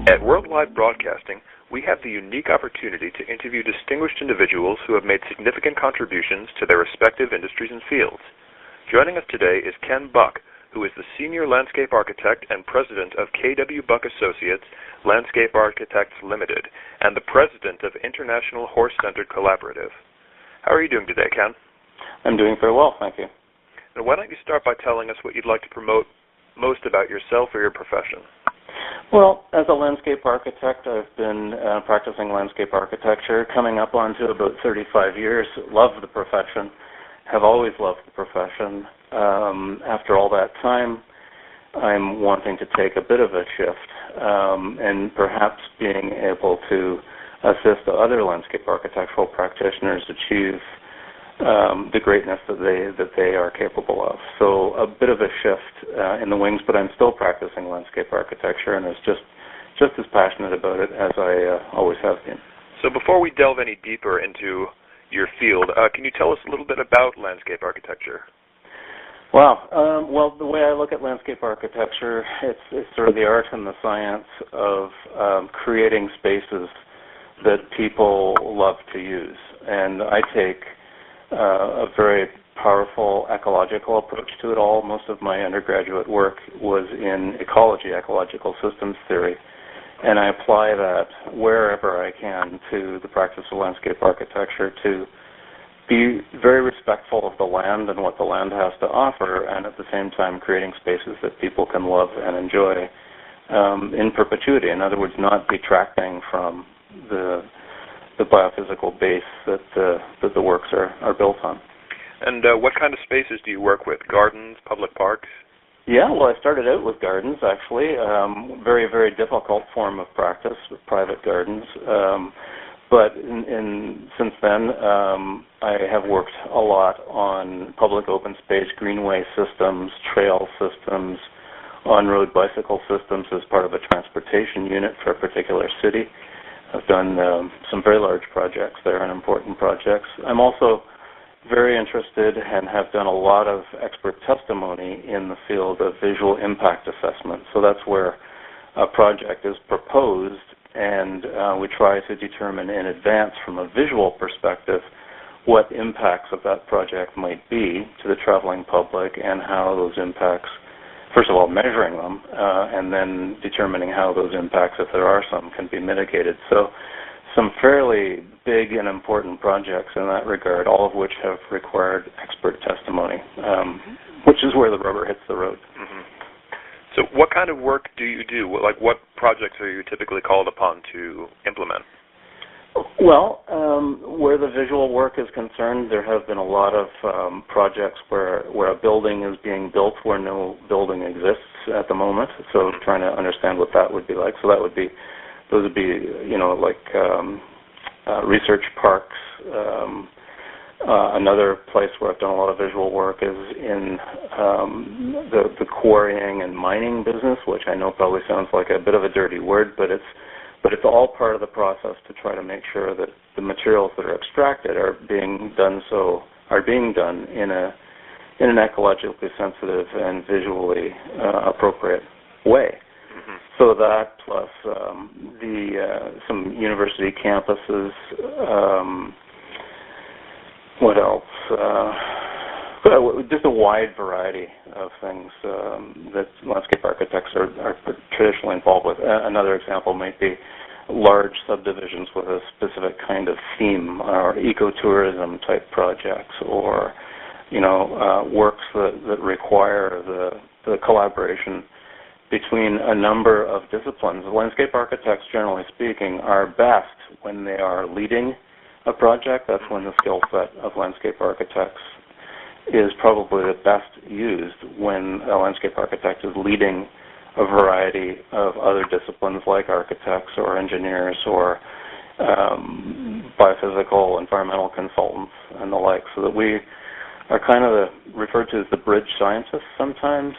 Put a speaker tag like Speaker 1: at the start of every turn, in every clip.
Speaker 1: At Worldwide Broadcasting, we have the unique opportunity to interview distinguished individuals who have made significant contributions to their respective industries and fields. Joining us today is Ken Buck, who is the Senior Landscape Architect and President of K.W. Buck Associates Landscape Architects Limited, and the President of International HorseCentred Collaborative. How are you doing today, Ken?
Speaker 2: I'm doing very well, thank you.
Speaker 1: And why don't you start by telling us what you'd like to promote most about yourself or your profession?
Speaker 2: Well, as a landscape architect, I've been practicing landscape architecture, coming up onto about 35 years. Love the profession, have always loved the profession. After all that time, I'm wanting to take a bit of a shift and perhaps being able to assist other landscape architectural practitioners achieve the greatness that they are capable of. So a bit of a shift in the wings, but I'm still practicing landscape architecture and is just as passionate about it as I always have been.
Speaker 1: So before we delve any deeper into your field, can you tell us a little bit about landscape architecture?
Speaker 2: Wow. Well, the way I look at landscape architecture, it's sort of the art and the science of creating spaces that people love to use. And I take a very powerful ecological approach to it all. Most of my undergraduate work was in ecology, ecological systems theory, and I apply that wherever I can to the practice of landscape architecture to be very respectful of the land and what the land has to offer, and at the same time creating spaces that people can love and enjoy in perpetuity. In other words, not detracting from the biophysical base that the works are built on.
Speaker 1: And what kind of spaces do you work with? Gardens, public parks?
Speaker 2: Yeah, well, I started out with gardens, actually. Very, very difficult form of practice with private gardens. But since then, I have worked a lot on public open space, greenway systems, trail systems, on-road bicycle systems as part of a transportation unit for a particular city. I've done some very large projects there and important projects. I'm also very interested and have done a lot of expert testimony in the field of visual impact assessment. So that's where a project is proposed and we try to determine in advance from a visual perspective what impacts of that project might be to the traveling public and how those impacts, first of all, measuring them, and then determining how those impacts, if there are some, can be mitigated. So some fairly big and important projects in that regard, all of which have required expert testimony, which is where the rubber hits the road.
Speaker 1: Mm-hmm. So what kind of work do you do? What projects are you typically called upon to implement?
Speaker 2: Well, where the visual work is concerned, there have been a lot of projects where a building is being built where no building exists at the moment. So trying to understand what that would be like. So those would be, research parks. Another place where I've done a lot of visual work is in the quarrying and mining business, which I know probably sounds like a bit of a dirty word, but it's all part of the process to try to make sure that the materials that are extracted are being done in an ecologically sensitive and visually appropriate way.
Speaker 1: Mm-hmm. So
Speaker 2: that plus some university campuses. What else? Just a wide variety of things that landscape architects are traditionally involved with. Another example might be large subdivisions with a specific kind of theme, or ecotourism type projects, or works that require the collaboration between a number of disciplines. Landscape architects, generally speaking, are best when they are leading a project. That's when the skill set of landscape architects is probably the best used, when a landscape architect is leading a variety of other disciplines like architects or engineers or biophysical, environmental consultants and the like, so that we are kind of referred to as the bridge scientists sometimes,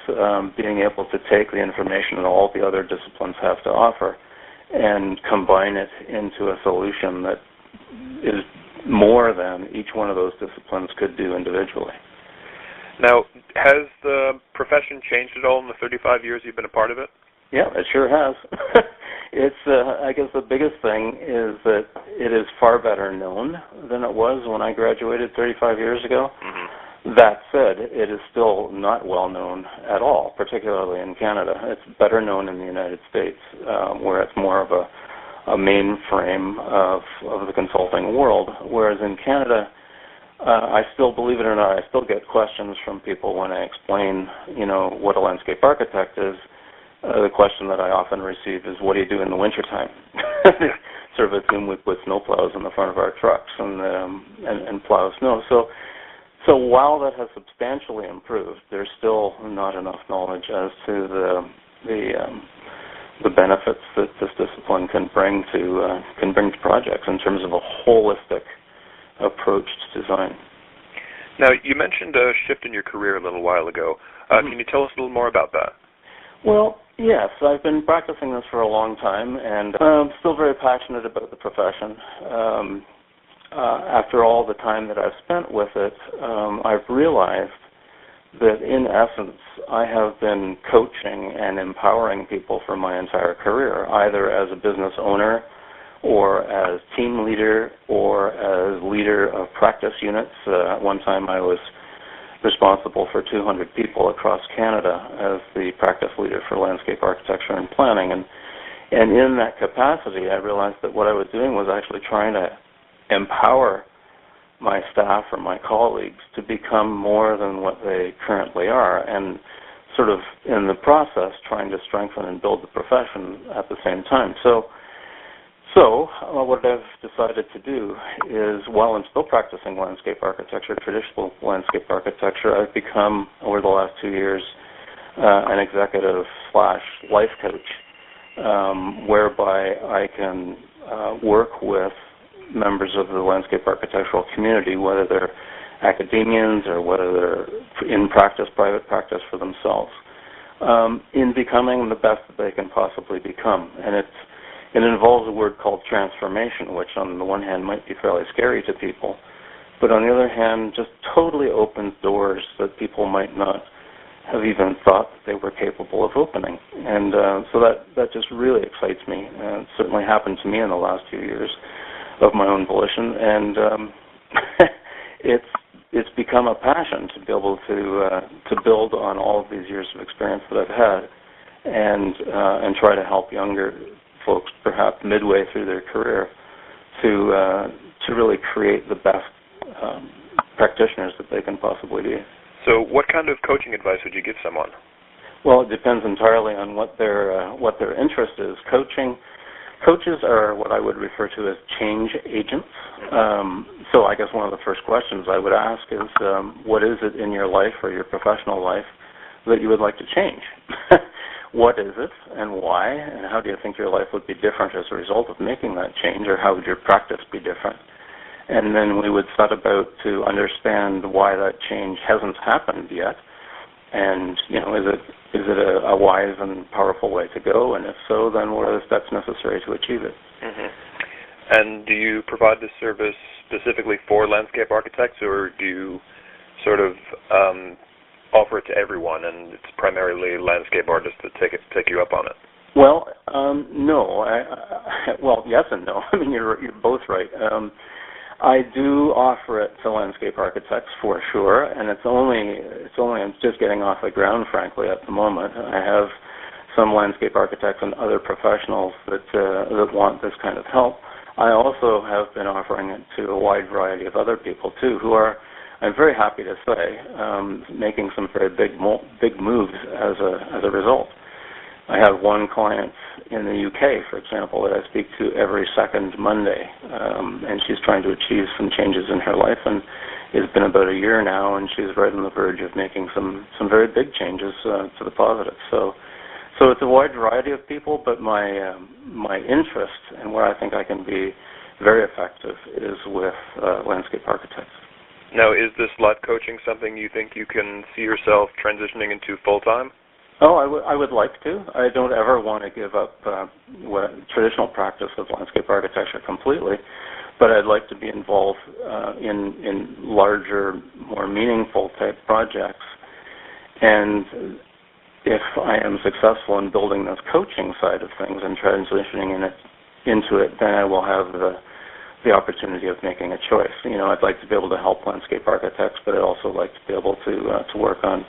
Speaker 2: being able to take the information that all the other disciplines have to offer and combine it into a solution that is more than each one of those disciplines could do individually.
Speaker 1: Now, has the profession changed at all in the 35 years you've been a part of it?
Speaker 2: Yeah, it sure has. I guess the biggest thing is that it is far better known than it was when I graduated 35 years ago.
Speaker 1: Mm-hmm.
Speaker 2: That said, it is still not well known at all, particularly in Canada. It's better known in the United States, where it's more of a mainframe of the consulting world, whereas in Canada, I still, believe it or not, I still get questions from people when I explain, what a landscape architect is. The question that I often receive is, what do you do in the wintertime? Sort of assume we put snowplows in the front of our trucks and plow snow. So while that has substantially improved, there's still not enough knowledge as to the benefits that this discipline can bring to projects in terms of a holistic approach to design.
Speaker 1: Now, you mentioned a shift in your career a little while ago. Can you tell us a little more about that?
Speaker 2: Well, yes, I've been practicing this for a long time, and I'm still very passionate about the profession. After all the time that I've spent with it, I've realized that in essence, I have been coaching and empowering people for my entire career, either as a business owner or as team leader or as leader of practice units. At one time I was responsible for 200 people across Canada as the practice leader for landscape architecture and planning. And in that capacity, I realized that what I was doing was actually trying to empower my staff or my colleagues to become more than what they currently are, and sort of in the process trying to strengthen and build the profession at the same time. So what I've decided to do is, while I'm still practicing landscape architecture, traditional landscape architecture, I've become, over the last 2 years, an executive/life coach, whereby I can work with members of the landscape architectural community, whether they're academians or whether they're in practice, private practice for themselves, in becoming the best that they can possibly become. And it involves a word called transformation, which on the one hand might be fairly scary to people, but on the other hand just totally opens doors that people might not have even thought that they were capable of opening. And so that just really excites me. It certainly happened to me in the last few years of my own volition, and it's become a passion to be able to build on all of these years of experience that I've had, and try to help younger folks, perhaps midway through their career, to really create the best practitioners that they can possibly be.
Speaker 1: So what kind of coaching advice would you give someone?
Speaker 2: Well, it depends entirely on what their interest is. Coaches are what I would refer to as change agents. So I guess one of the first questions I would ask is, what is it in your life or your professional life that you would like to change? What is it and why, and how do you think your life would be different as a result of making that change, or how would your practice be different? And then we would set about to understand why that change hasn't happened yet, and is it a wise and powerful way to go, and if so, then what are the steps necessary to achieve it?
Speaker 1: Mm-hmm. And do you provide this service specifically for landscape architects, or do you sort of offer it to everyone, and it's primarily landscape artists that take you up on it?
Speaker 2: Well, no. Well, yes and no. I mean, you're both right. I do offer it to landscape architects for sure, and I'm just getting off the ground, frankly, at the moment. I have some landscape architects and other professionals that want this kind of help. I also have been offering it to a wide variety of other people too, who are, I'm very happy to say, making some very big moves as a result. I have one client in the UK, for example, that I speak to every second Monday, and she's trying to achieve some changes in her life, and it's been about a year now, and she's right on the verge of making some very big changes to the positive. So it's a wide variety of people, but my interest and where I think I can be very effective is with landscape architects.
Speaker 1: Now, is this life coaching something you think you can see yourself transitioning into full-time?
Speaker 2: Oh, I would like to. I don't ever want to give up traditional practice of landscape architecture completely, but I'd like to be involved in larger, more meaningful type projects. And if I am successful in building this coaching side of things and transitioning into it, then I will have the opportunity of making a choice. I'd like to be able to help landscape architects, but I'd also like to be able to work on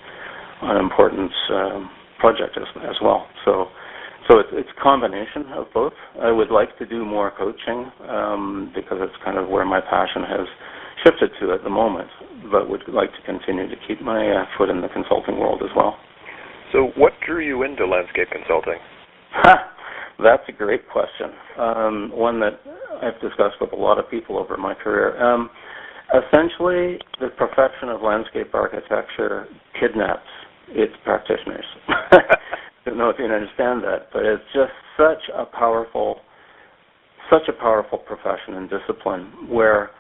Speaker 2: important projects as well. So it's a combination of both. I would like to do more coaching because it's kind of where my passion has shifted to at the moment, but would like to continue to keep my foot in the consulting world as well.
Speaker 1: So what drew you into landscape consulting?
Speaker 2: That's a great question. One that I've discussed with a lot of people over my career. Essentially, the profession of landscape architecture kidnaps its practitioners. I don't know if you can understand that, but it's just such a powerful profession and discipline where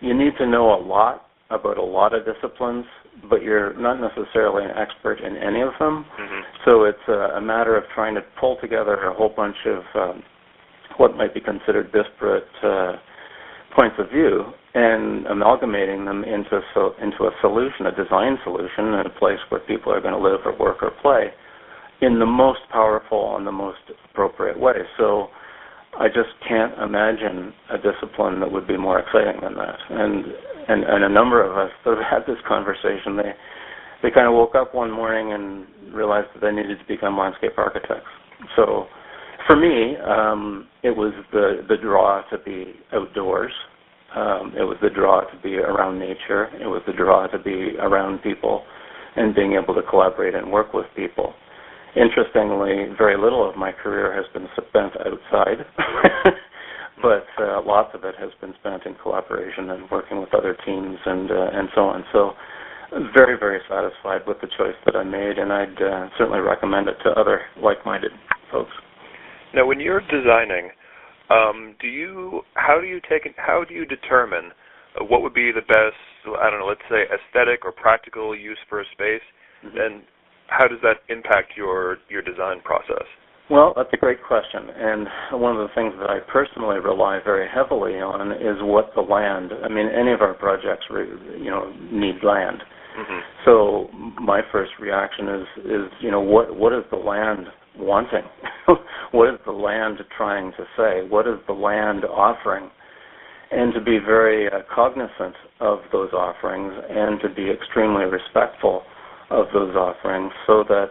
Speaker 2: you need to know a lot about a lot of disciplines, but you're not necessarily an expert in any of them.
Speaker 1: Mm-hmm.
Speaker 2: So it's a matter of trying to pull together a whole bunch of what might be considered disparate points of view and amalgamating them into a solution, a design solution, in a place where people are going to live or work or play in the most powerful and the most appropriate way. So I just can't imagine a discipline that would be more exciting than that. And a number of us that have had this conversation, they kind of woke up one morning and realized that they needed to become landscape architects. So for me, it was the draw to be outdoors. It was the draw to be around nature. It was the draw to be around people and being able to collaborate and work with people. Interestingly, very little of my career has been spent outside, but lots of it has been spent in collaboration and working with other teams and so on. So very, very satisfied with the choice that I made, and I'd certainly recommend it to other like-minded folks.
Speaker 1: Now, when you're designing, how do you determine what would be the best, I don't know, let's say aesthetic or practical use for a space,
Speaker 2: mm-hmm.
Speaker 1: and how does that impact your design process?
Speaker 2: Well, that's a great question, and one of the things that I personally rely very heavily on is what the land. I mean, any of our projects, need land.
Speaker 1: Mm-hmm.
Speaker 2: So my first reaction is what is the land wanting? What is the land trying to say? What is the land offering? And to be very cognizant of those offerings and to be extremely respectful of those offerings so that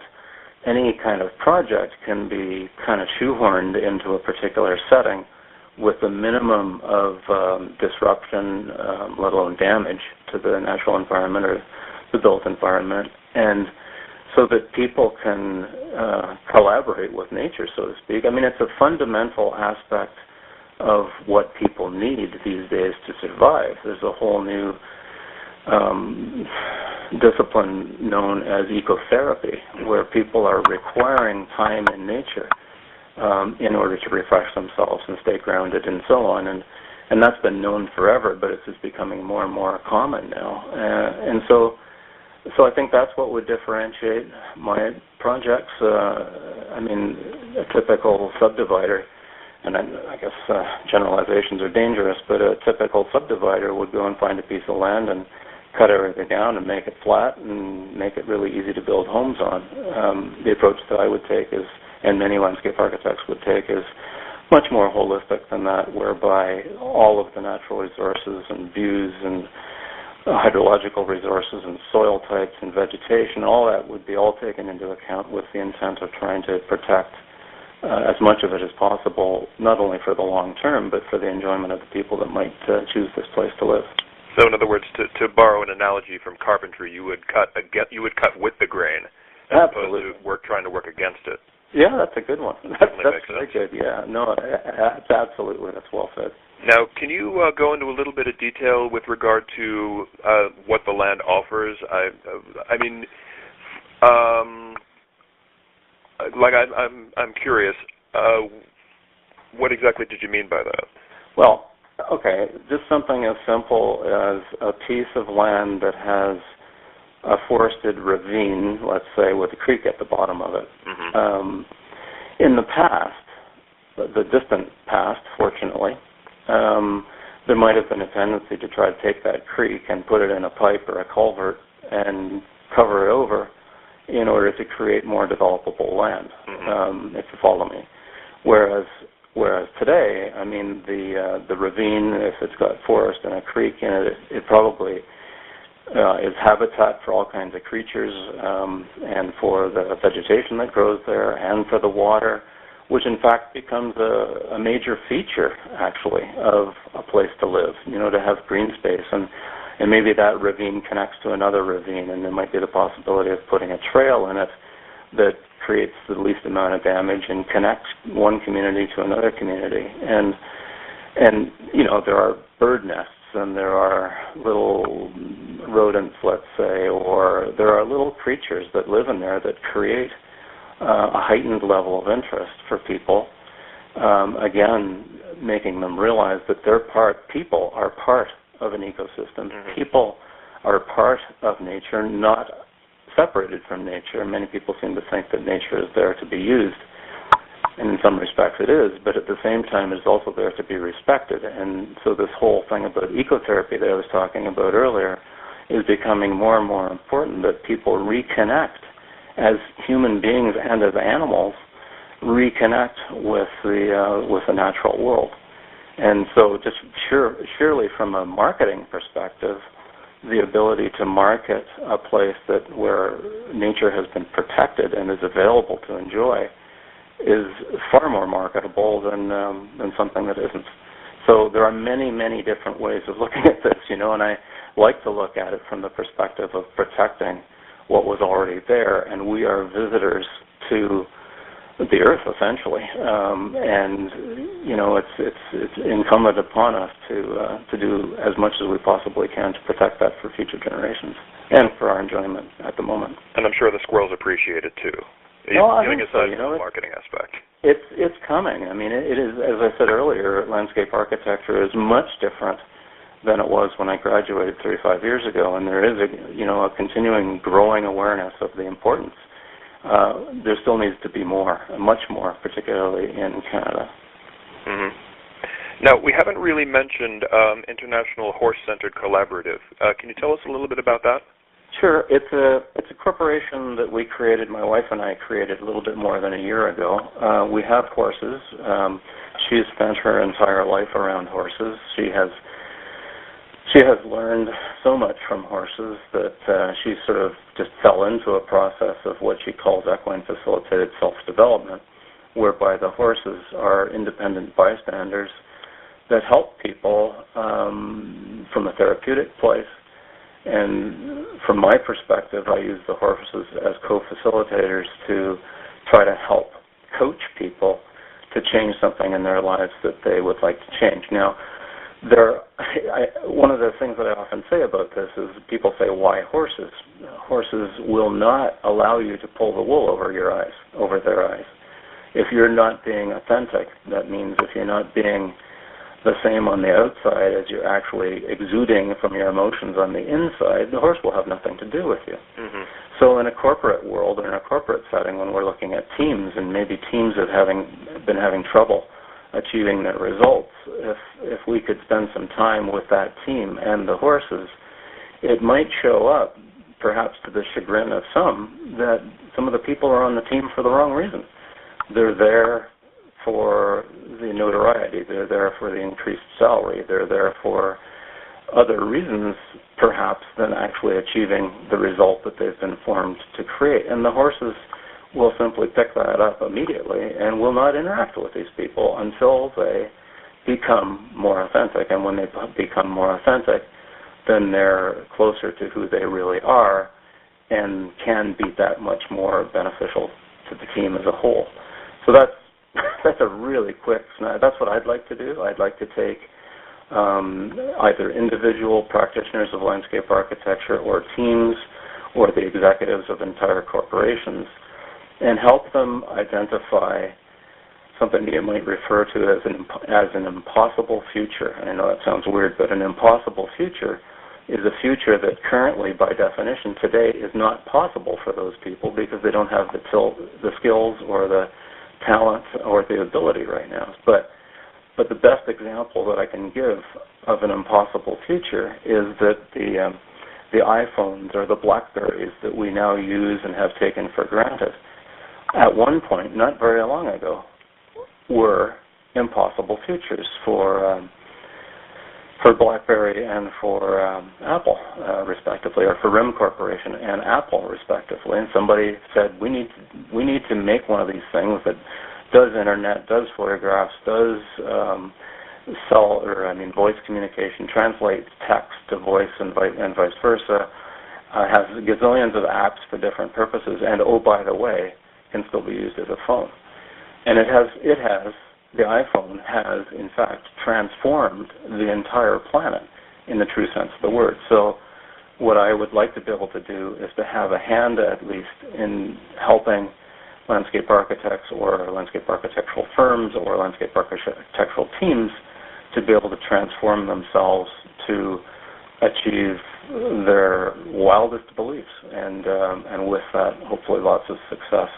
Speaker 2: any kind of project can be kind of shoehorned into a particular setting with a minimum of disruption, let alone damage to the natural environment or the built environment, and so that people can collaborate with nature, so to speak. I mean, it's a fundamental aspect of what people need these days to survive. There's a whole new discipline known as ecotherapy, where people are requiring time in nature in order to refresh themselves and stay grounded and so on. And that's been known forever, but it's just becoming more and more common now. And so I think that's what would differentiate my projects. I mean, a typical subdivider, and I guess generalizations are dangerous, but a typical subdivider would go and find a piece of land and cut everything down and make it flat and make it really easy to build homes on. The approach that I would take is, and many landscape architects would take, is much more holistic than that, whereby all of the natural resources and views and hydrological resources and soil types and vegetation, all that would be all taken into account with the intent of trying to protect as much of it as possible, not only for the long term, but for the enjoyment of the people that might choose this place to live.
Speaker 1: So, in other words, to borrow an analogy from carpentry, you would cut with the grain, as
Speaker 2: Absolutely.
Speaker 1: opposed to trying to work against it.
Speaker 2: Yeah, that's a good one. That's very
Speaker 1: sense.
Speaker 2: good. Yeah, no, absolutely, that's well said.
Speaker 1: Now, can you go into a little bit of detail with regard to what the land offers? I'm curious. What exactly did you mean by that?
Speaker 2: Well, okay, just something as simple as a piece of land that has a forested ravine, let's say, with a creek at the bottom of it.
Speaker 1: Mm-hmm.
Speaker 2: In the past, the distant past, fortunately, there might have been a tendency to try to take that creek and put it in a pipe or a culvert and cover it over in order to create more developable land, if you follow me. Whereas today, I mean, the ravine, if it's got forest and a creek in it, it probably is habitat for all kinds of creatures, and for the vegetation that grows there, and for the water, which in fact becomes a major feature, actually, of a place to live, to have green space. And maybe that ravine connects to another ravine, and there might be the possibility of putting a trail in it that creates the least amount of damage and connects one community to another community. And there are bird nests, and there are little rodents, let's say, or there are little creatures that live in there that create a heightened level of interest for people. Again, making them realize that people are part of an ecosystem. People are part of nature, not separated from nature. Many people seem to think that nature is there to be used, and in some respects it is, but at the same time it's also there to be respected. And so this whole thing about ecotherapy that I was talking about earlier is becoming more and more important, that people reconnect as human beings and as animals, reconnect with the natural world. And so just surely from a marketing perspective, the ability to market a place where nature has been protected and is available to enjoy is far more marketable than something that isn't. So there are many, many different ways of looking at this, and I like to look at it from the perspective of protecting what was already there, and we are visitors to the earth, essentially, and it's incumbent upon us to do as much as we possibly can to protect that for future generations and for our enjoyment at the moment.
Speaker 1: And I'm sure the squirrels appreciate it too.
Speaker 2: I
Speaker 1: think
Speaker 2: so.
Speaker 1: The marketing aspect.
Speaker 2: It's coming. I mean, it is, as I said earlier, landscape architecture is much different than it was when I graduated 35 years ago, and there is a continuing growing awareness of the importance. There still needs to be more, much more, particularly in Canada.
Speaker 1: Now, we haven't really mentioned International HorseCentred Collaborative. Can you tell us a little bit about that?
Speaker 2: Sure. It's a corporation that we created, my wife and I created a little bit more than a year ago. We have horses. She's spent her entire life around horses. She has learned so much from horses that she sort of just fell into a process of what she calls equine facilitated self-development, whereby the horses are independent bystanders that help people from a therapeutic place. And from my perspective, I use the horses as co-facilitators to try to help coach people to change something in their lives that they would like to change. Now, one of the things that I often say about this is people say, why horses? Horses will not allow you to pull the wool over their eyes. If you're not being authentic, that means if you're not being the same on the outside as you're actually exuding from your emotions on the inside, the horse will have nothing to do with you. So in a corporate world or in a corporate setting, when we're looking at teams, and maybe teams have been having trouble achieving their results, if we could spend some time with that team and the horses, it might show up, perhaps to the chagrin of some, that some of the people are on the team for the wrong reason. They're there for the notoriety, they're there for the increased salary, they're there for other reasons perhaps than actually achieving the result that they've been formed to create. And the horses will simply pick that up immediately and will not interact with these people until they become more authentic. And when they become more authentic, then they're closer to who they really are and can be that much more beneficial to the team as a whole. So that's a really quick snap. That's what I'd like to do. I'd like to take either individual practitioners of landscape architecture or teams or the executives of entire corporations and help them identify something you might refer to as an impossible future. I know that sounds weird, but an impossible future is a future that currently, by definition, today is not possible for those people because they don't have the skills or the talent or the ability right now. But the best example that I can give of an impossible future is that the iPhones or the BlackBerries that we now use and have taken for granted, at one point, not very long ago, were impossible futures for BlackBerry and for Apple, respectively, or for RIM Corporation and Apple, respectively. And somebody said, we need to make one of these things that does internet, does photographs, does voice communication, translates text to voice and vice versa, has gazillions of apps for different purposes, and oh, by the way, can still be used as a phone. And the iPhone has, in fact, transformed the entire planet in the true sense of the word. So what I would like to be able to do is to have a hand, at least, in helping landscape architects or landscape architectural firms or landscape architectural teams to be able to transform themselves to achieve their wildest beliefs, and with that, hopefully, lots of success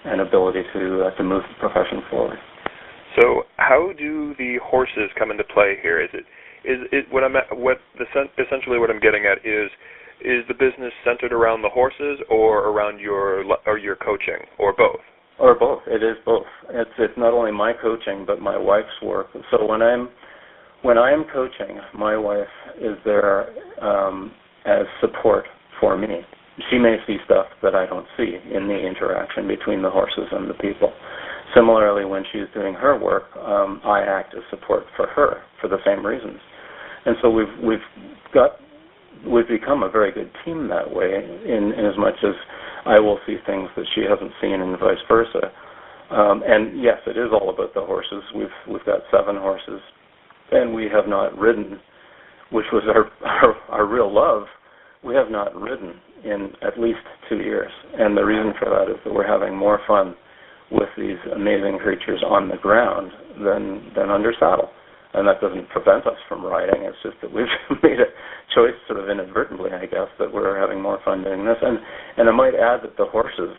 Speaker 2: and ability to move the profession forward.
Speaker 1: So, how do the horses come into play here? Essentially what I'm getting at is the business centered around the horses or around your coaching, or both?
Speaker 2: Or both. It is both. It's not only my coaching but my wife's work. So when I am coaching, my wife is there as support for me. She may see stuff that I don't see in the interaction between the horses and the people. Similarly, when she's doing her work, I act as support for her for the same reasons. And so we've become a very good team that way, in as much as I will see things that she hasn't seen, and vice versa. And yes, it is all about the horses. We've got 7 horses, and we have not ridden, which was our real love. We have not ridden in at least 2 years, and the reason for that is that we're having more fun with these amazing creatures on the ground than under saddle. And that doesn't prevent us from riding. It's just that we've made a choice, sort of inadvertently, I guess, that we're having more fun doing this. And I might add that the horses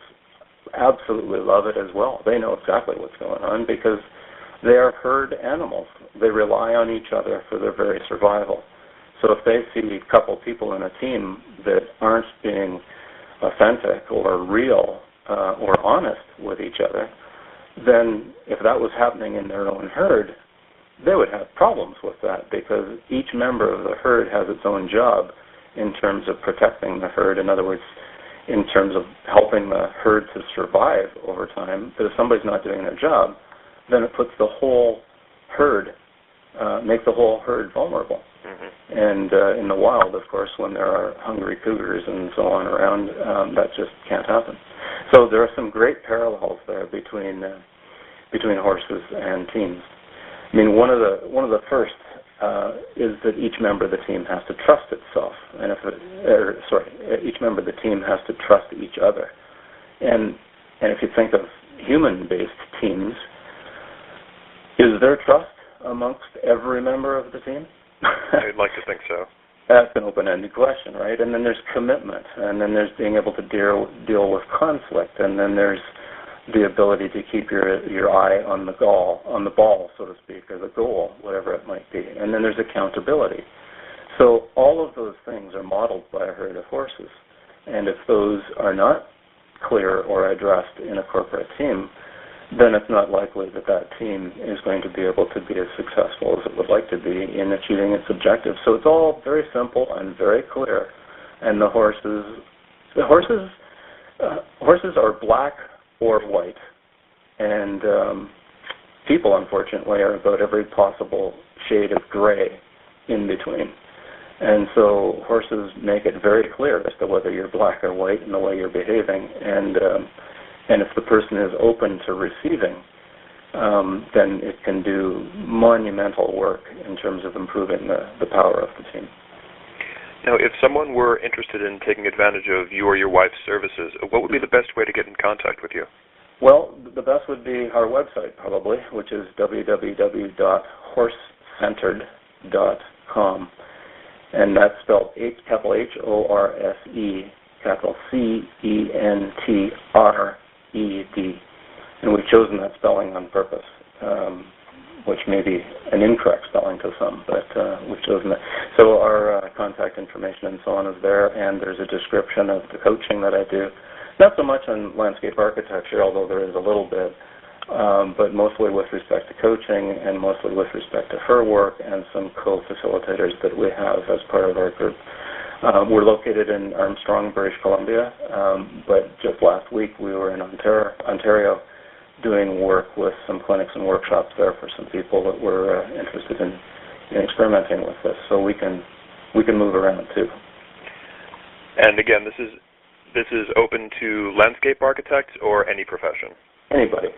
Speaker 2: absolutely love it as well. They know exactly what's going on because they are herd animals. They rely on each other for their very survival. So if they see a couple people in a team that aren't being authentic or real or honest with each other, then if that was happening in their own herd, they would have problems with that, because each member of the herd has its own job in terms of protecting the herd. In other words, in terms of helping the herd to survive over time. But if somebody's not doing their job, then it puts the whole herd, makes the whole herd vulnerable. Mm-hmm. And in the wild, of course, when there are hungry cougars and so on around, that just can't happen. So there are some great parallels there between horses and teams. I mean, one of the first is that each member of the team has to trust itself, and each member of the team has to trust each other. And if you think of human-based teams, is there trust amongst every member of the team?
Speaker 1: I'd like to think so.
Speaker 2: That's an open-ended question, right? And then there's commitment, and then there's being able to deal with conflict, and then there's the ability to keep your eye on the ball, so to speak, or the goal, whatever it might be. And then there's accountability. So all of those things are modeled by a herd of horses. And if those are not clear or addressed in a corporate team, then it's not likely that that team is going to be able to be as successful as it would like to be in achieving its objectives. So it's all very simple and very clear. And the horses are black or white, and people, unfortunately, are about every possible shade of gray in between. And so horses make it very clear as to whether you're black or white in the way you're behaving, and if the person is open to receiving, then it can do monumental work in terms of improving the power of the team.
Speaker 1: Now, if someone were interested in taking advantage of you or your wife's services, what would be the best way to get in contact with you?
Speaker 2: Well, the best would be our website, probably, which is www.HorseCentred.com. And that's spelled capital HORSE, capital CENTRED. And we've chosen that spelling on purpose. which may be an incorrect spelling to some, but which doesn't. So our contact information and so on is there, and there's a description of the coaching that I do. Not so much on landscape architecture, although there is a little bit, but mostly with respect to coaching and mostly with respect to her work and some co-facilitators that we have as part of our group. We're located in Armstrong, British Columbia, but just last week we were in Ontario doing work with some clinics and workshops there for some people that were interested in experimenting with this. So we can move around too.
Speaker 1: And again, this is open to landscape architects or any profession? Anybody.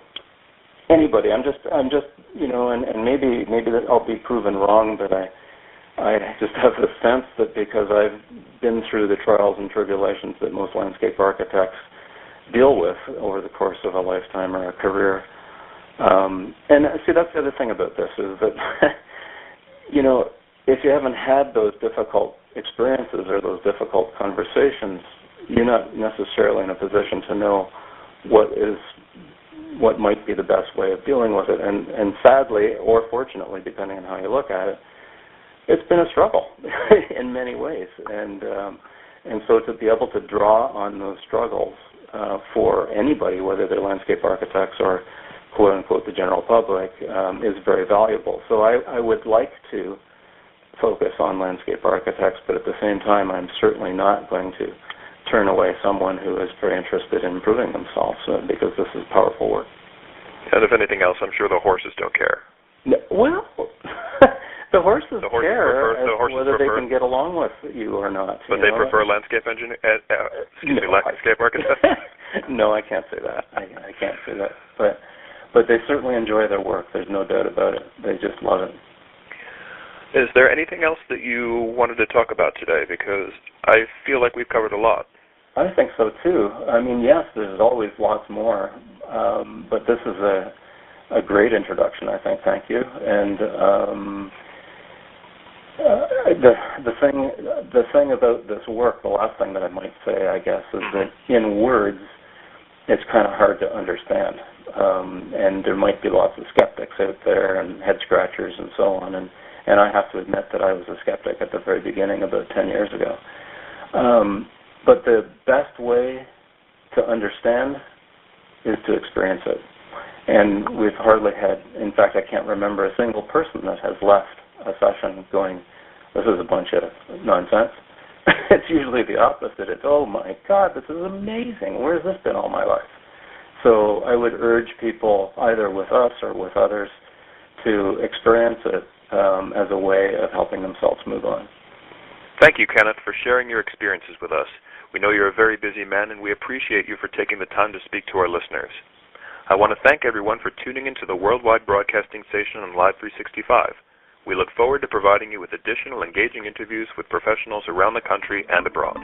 Speaker 2: I'm just and maybe that I'll be proven wrong, but I just have the sense that because I've been through the trials and tribulations that most landscape architects deal with over the course of a lifetime or a career. And see, that's the other thing about this is that, if you haven't had those difficult experiences or those difficult conversations, you're not necessarily in a position to know what might be the best way of dealing with it. And sadly, or fortunately, depending on how you look at it, it's been a struggle in many ways. And so to be able to draw on those struggles for anybody, whether they're landscape architects or quote-unquote the general public, is very valuable. So I would like to focus on landscape architects, but at the same time, I'm certainly not going to turn away someone who is very interested in improving themselves because this is powerful work.
Speaker 1: And if anything else, I'm sure the horses don't care.
Speaker 2: Well, the horses care whether they can get along with you or not.
Speaker 1: But they prefer landscape engineer. Landscape architect.
Speaker 2: No, I can't say that. I can't say that. But they certainly enjoy their work. There's no doubt about it. They just love it.
Speaker 1: Is there anything else that you wanted to talk about today? Because I feel like we've covered a lot.
Speaker 2: I think so too. I mean, yes, there's always lots more, but this is a great introduction, I think. Thank you. And the thing about this work, the last thing that I might say, I guess, is that in words, it's kind of hard to understand, and there might be lots of skeptics out there and head scratchers and so on. And I have to admit that I was a skeptic at the very beginning, about 10 years ago. But the best way to understand is to experience it. And we've hardly had, in fact, I can't remember a single person that has left a session going, this is a bunch of nonsense. It's usually the opposite. It's, oh my God, this is amazing. Where's this been all my life? So I would urge people, either with us or with others, to experience it as a way of helping themselves move on.
Speaker 1: Thank you, Kenneth, for sharing your experiences with us. We know you're a very busy man, and we appreciate you for taking the time to speak to our listeners. I want to thank everyone for tuning into the Worldwide Broadcasting Station on Live 365. We look forward to providing you with additional engaging interviews with professionals around the country and abroad.